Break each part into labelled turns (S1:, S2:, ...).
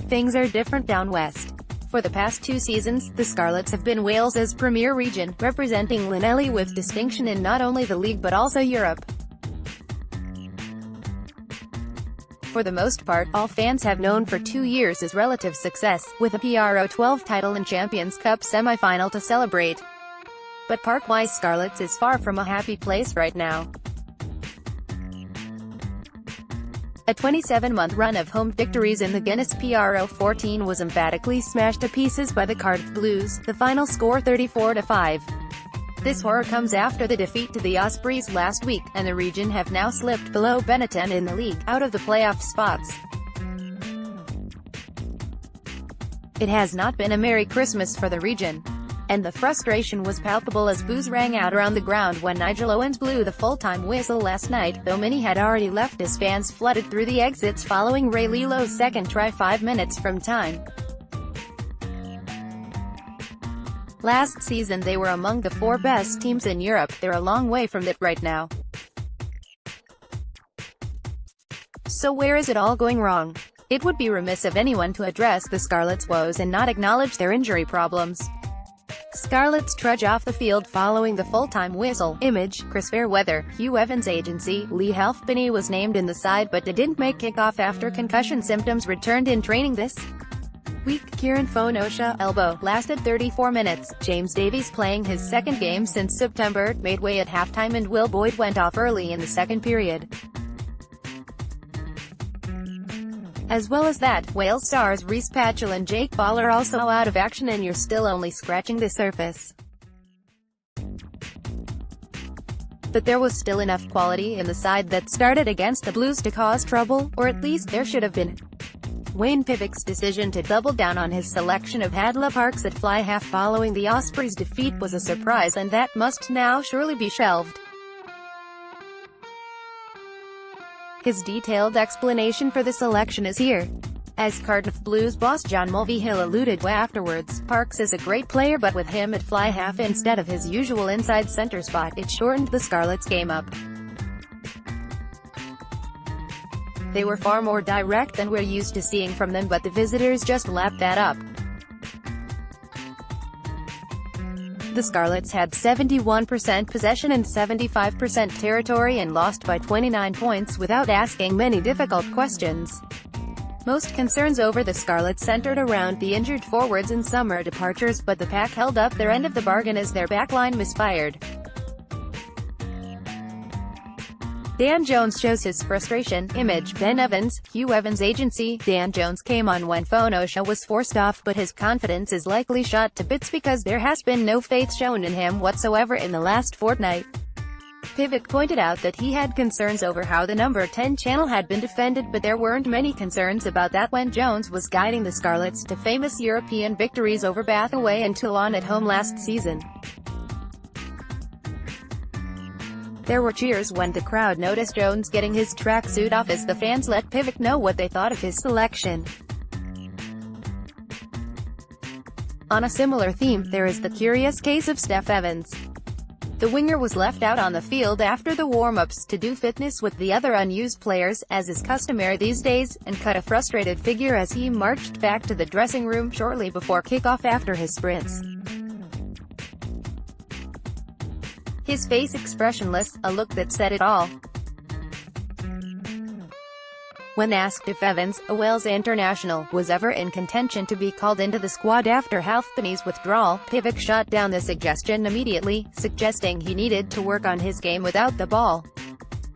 S1: things are different down west. For the past 2 seasons, the Scarlets have been Wales's premier region, representing Llanelli with distinction in not only the league but also Europe. For the most part, all fans have known for 2 years is relative success, with a PRO12 title and Champions Cup semi-final to celebrate. But Parc y Scarlets is far from a happy place right now. A 27-month run of home victories in the Guinness PRO14 was emphatically smashed to pieces by the Cardiff Blues, the final score 34-5. This horror comes after the defeat to the Ospreys last week, and the region have now slipped below Benetton in the league, out of the playoff spots. It has not been a Merry Christmas for the region, and the frustration was palpable as boos rang out around the ground when Nigel Owens blew the full-time whistle last night, though many had already left as fans flooded through the exits following Ray Lilo's second try 5 minutes from time. Last season they were among the 4 best teams in Europe. They're a long way from that right now. So where is it all going wrong? It would be remiss of anyone to address the Scarlets' woes and not acknowledge their injury problems. Scarlets trudge off the field following the full-time whistle. Image, Chris Fairweather, Hugh Evans' agency. Lee Halfpenny was named in the side but didn't make kickoff after concussion symptoms returned in training this week. Kieran Fonosha, elbow, lasted 34 minutes. James Davies, playing his second game since September, made way at halftime and Will Boyd went off early in the second period. As well as that, Wales stars Rhys Patchell and Jake Ball are also out of action, and you're still only scratching the surface. But there was still enough quality in the side that started against the Blues to cause trouble, or at least there should have been. Wayne Pivack's decision to double down on his selection of Hadleigh Parkes at fly half following the Ospreys' defeat was a surprise, and that must now surely be shelved. His detailed explanation for the selection is here. As Cardiff Blues boss John Mulvihill alluded to afterwards, Parkes is a great player, but with him at fly half instead of his usual inside center spot, it shortened the Scarlets' game up. They were far more direct than we're used to seeing from them, but the visitors just lapped that up. The Scarlets had 71% possession and 75% territory and lost by 29 points without asking many difficult questions. Most concerns over the Scarlets centered around the injured forwards and summer departures, but the pack held up their end of the bargain as their backline misfired. Dan Jones shows his frustration. Image, Ben Evans, Hugh Evans' agency. Dan Jones came on when Fonosha was forced off, but his confidence is likely shot to bits because there has been no faith shown in him whatsoever in the last fortnight. Pivack pointed out that he had concerns over how the number 10 channel had been defended, but there weren't many concerns about that when Jones was guiding the Scarlets to famous European victories over Bath away and Toulon at home last season. There were cheers when the crowd noticed Jones getting his tracksuit off as the fans let Pivack know what they thought of his selection. On a similar theme, there is the curious case of Steph Evans. The winger was left out on the field after the warm-ups to do fitness with the other unused players, as is customary these days, and cut a frustrated figure as he marched back to the dressing room shortly before kickoff after his sprints. His face expressionless, a look that said it all. When asked if Evans, a Wales international, was ever in contention to be called into the squad after Halfpenny's withdrawal, Pivack shot down the suggestion immediately, suggesting he needed to work on his game without the ball.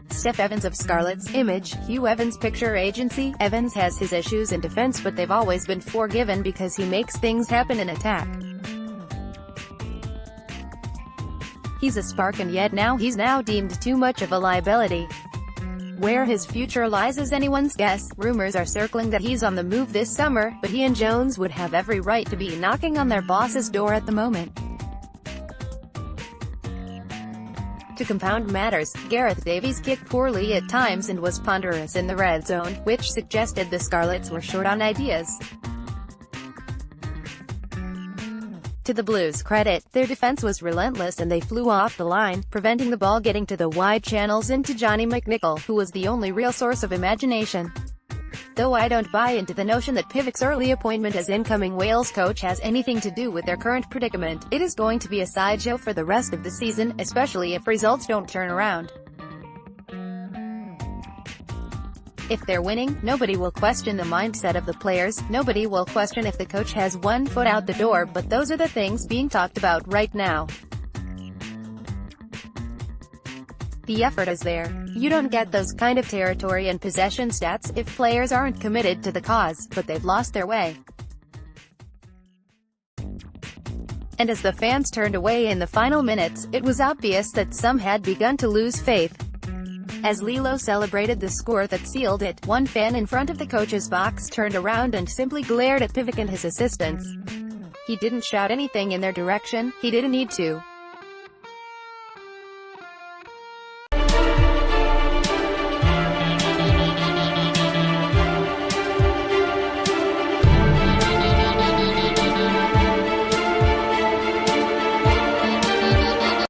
S1: Steph Evans of Scarlets. Image, Hugh Evans' picture agency. Evans has his issues in defense, but they've always been forgiven because he makes things happen in attack. He's a spark, and yet he's now deemed too much of a liability. Where his future lies is anyone's guess. Rumors are circling that he's on the move this summer, but he and Jones would have every right to be knocking on their boss's door at the moment. To compound matters, Gareth Davies kicked poorly at times and was ponderous in the red zone, which suggested the Scarlets were short on ideas. To the Blues' credit, their defense was relentless and they flew off the line, preventing the ball getting to the wide channels into Johnny McNichol, who was the only real source of imagination. Though I don't buy into the notion that Pivac's early appointment as incoming Wales coach has anything to do with their current predicament, it is going to be a sideshow for the rest of the season, especially if results don't turn around. If they're winning, nobody will question the mindset of the players, nobody will question if the coach has one foot out the door, but those are the things being talked about right now. The effort is there. You don't get those kind of territory and possession stats if players aren't committed to the cause, but they've lost their way. And as the fans turned away in the final minutes, it was obvious that some had begun to lose faith. As Lilo celebrated the score that sealed it, one fan in front of the coach's box turned around and simply glared at Pivac and his assistants. He didn't shout anything in their direction, he didn't need to.